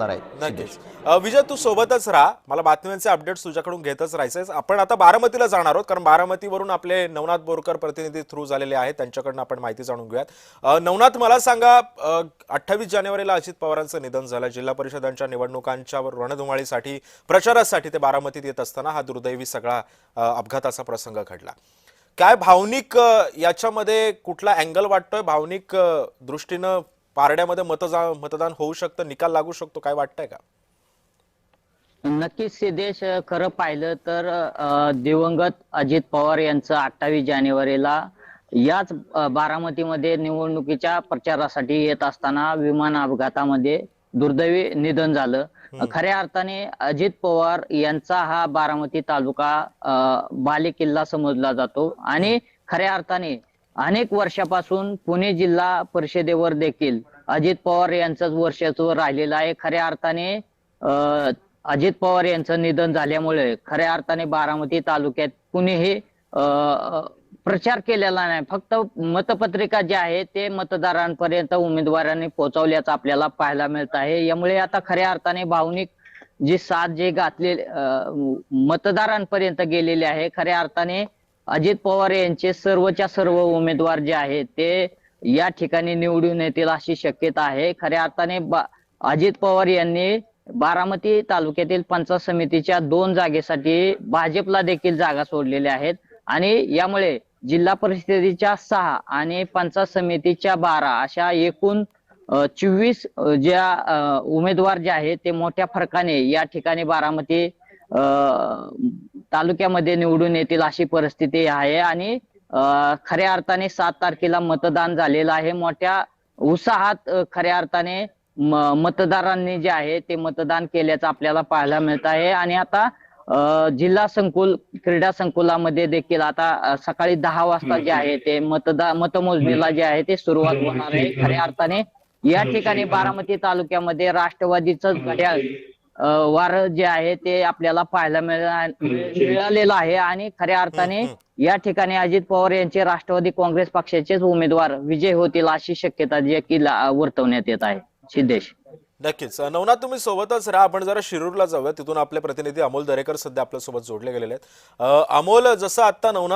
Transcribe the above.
असणार आहेत. नक्कीच. विजय, तू सोबतच राहा, मला बातम्यांचे अपडेट्स तुझ्याकडून घेतच राहायचंय. आपण आता बारामतीला जाणार आहोत, कारण बारामतीवरून आपले नवनाथ बोरकर प्रतिनिधी थ्रू झालेले आहेत, त्यांच्याकडनं आपण माहिती जाणून घेऊयात. नवनाथ, मला सांगा, 28 जानेवारीला अजित पवारांचं निधन झालं. जिल्हा परिषदांच्या निवडणुकांच्या रणधुमाळीसाठी, प्रचारासाठी ते बारामतीत येत असताना हा दुर्दैवी सगळा अपघाताचा प्रसंग घडला. काय भावनिक याच्यामध्ये कुठला अँगल वाटतोय? भावनिक दृष्टीनं पारड्यामध्ये मतदान होऊ शकतं, निकाल लागू शकतो, काय वाटतंय का? नक्कीच सिद्धेश, खरं पाहिलं तर दिवंगत अजित पवार यांचं 28 जानेवारीला याच बारामतीमध्ये निवडणुकीच्या प्रचारासाठी येत असताना विमान अपघातामध्ये दुर्दैवी निधन झालं. खऱ्या अर्थाने अजित पवार यांचा हा बारामती तालुका बालेकिल्ला समजला जातो आणि खऱ्या अर्थाने अनेक वर्षापासून पुणे जिल्हा परिषदेवर देखील अजित पवार यांचंच वर्चस्व राहिलेलं आहे. खऱ्या अर्थाने अजित पवार यांचं निधन झाल्यामुळे खऱ्या अर्थाने बारामती तालुक्यात कुणीही प्रचार केलेला नाही. फक्त मतपत्रिका जे आहे ते मतदारांपर्यंत उमेदवारांनी पोहोचवल्याचं आपल्याला पाहायला मिळत आहे. यामुळे आता खऱ्या अर्थाने भावनिक जी साथ जे घातले मतदारांपर्यंत गेलेले आहे. खऱ्या अर्थाने अजित पवार यांचे सर्वच्या सर्व उमेदवार जे आहेत ते या ठिकाणी निवडून येतील अशी शक्यता आहे. खऱ्या अर्थाने अजित पवार यांनी बारामती तालुक्यातील पंचायत समितीच्या 2 जागेसाठी भाजपला देखील जागा सोडलेल्या आहेत आणि यामुळे जिल्हा परिषदेच्या 6 आणि पंचायत समितीच्या 12 अशा एकूण 24 ज्या उमेदवार जे आहेत ते मोठ्या फरकाने या ठिकाणी बारामती तालुक्यामध्ये निवडून येतील अशी परिस्थिती आहे आणि खऱ्या अर्थाने 7 तारखेला मतदान झालेलं आहे. मोठ्या उत्साहात खऱ्या अर्थाने मतदारांनी जे आहे ते मतदान केल्याचं आपल्याला पाहायला मिळत आहे आणि आता जिल्हा संकुल क्रीडा संकुलामध्ये देखील आता सकाळी 10 वाजता जे आहे ते मतमोजणीला जे आहे ते सुरुवात होणार आहे. खऱ्या अर्थाने या ठिकाणी बारामती तालुक्यामध्ये राष्ट्रवादीचं घड्याळ वार जे आहे ते आपल्याला पाहायला मिळालेलं आहे आणि खऱ्या अर्थाने या ठिकाणी अजित पवार यांचे राष्ट्रवादी काँग्रेस पक्षाचेच उमेदवार विजय होतील अशी शक्यता देखील वर्तवण्यात येत आहे. सिद्धेश, नक्कीच. नवनाथ, तुम्ही सोबतच राहा. आपण जरा शिरूरला जाऊया, तिथून आपले प्रतिनिधी अमोल दरेकर सध्या आपल्या सोबत जोडले गेलेले आहेत. अमोल, जसं आता नवनाथ